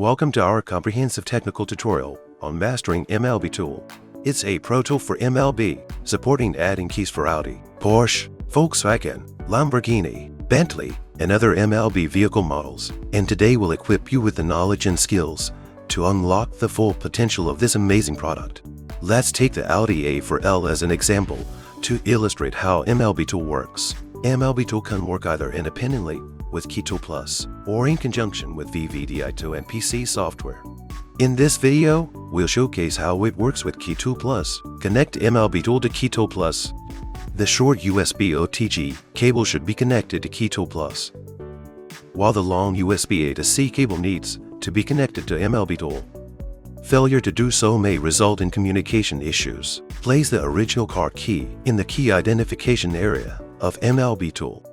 Welcome to our comprehensive technical tutorial on mastering MLB Tool. It's a pro tool for MLB, supporting adding keys for Audi, Porsche, Volkswagen, Lamborghini, Bentley, and other MLB vehicle models. And today we'll equip you with the knowledge and skills to unlock the full potential of this amazing product. Let's take the Audi A4L as an example to illustrate how MLB Tool works. MLB Tool can work either independently with Key Tool Plus or in conjunction with VVDI Tool and PC software. In this video, we'll showcase how it works with Key Tool Plus. Connect MLB Tool to Key Tool Plus. The short USB OTG cable should be connected to Key Tool Plus, while the long USB A to C cable needs to be connected to MLB Tool. Failure to do so may result in communication issues. Place the original car key in the key identification area of MLB Tool.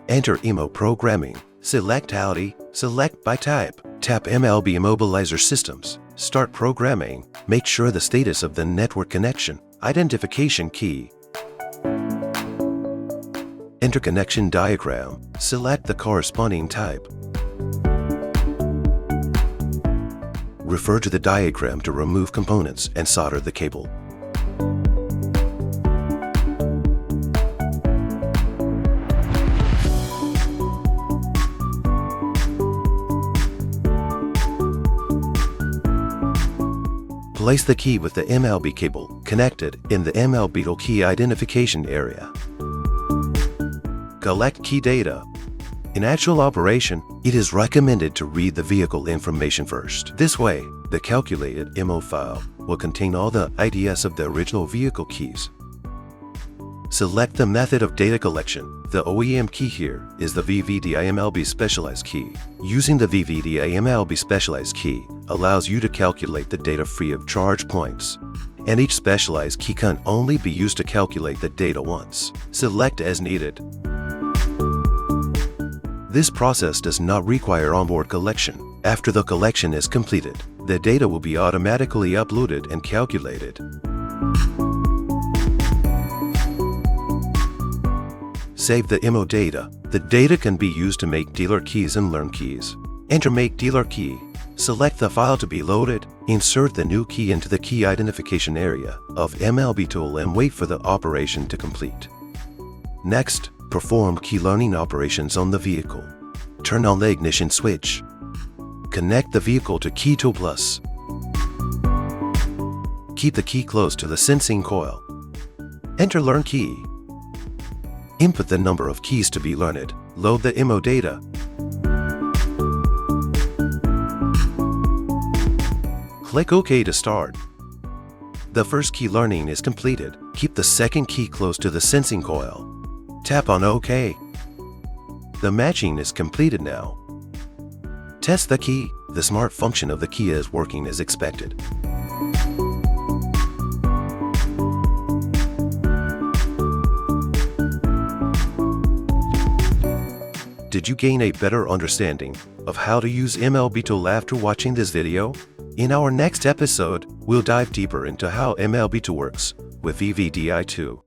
Enter IMO programming. Select Audi. Select by type. Tap MLB Immobilizer Systems. Start programming. Make sure the status of the network connection. Identification key. Enter connection diagram. Select the corresponding type. Refer to the diagram to remove components and solder the cable. Place the key with the MLB cable connected in the MLB Tool key identification area. Collect key data. In actual operation, it is recommended to read the vehicle information first. This way, the calculated MO file will contain all the IDs of the original vehicle keys. Select the method of data collection. The OEM key here is the VVDI MLB Specialized Key. Using the VVDI MLB Specialized Key allows you to calculate the data free of charge points, and each specialized key can only be used to calculate the data once. Select as needed. This process does not require onboard collection. After the collection is completed, the data will be automatically uploaded and calculated. Save the MO data. The data can be used to make dealer keys and learn keys. Enter Make Dealer Key. Select the file to be loaded. Insert the new key into the key identification area of MLB Tool and wait for the operation to complete. Next, perform key learning operations on the vehicle. Turn on the ignition switch. Connect the vehicle to Key Tool Plus. Keep the key close to the sensing coil. Enter Learn Key. Input the number of keys to be learned. Load the MO data. Click OK to start. The first key learning is completed. Keep the second key close to the sensing coil. Tap on OK. The matching is completed now. Test the key. The smart function of the key is working as expected. Did you gain a better understanding of how to use MLB Tool after watching this video? In our next episode, we'll dive deeper into how MLB Tool works with VVDI 2.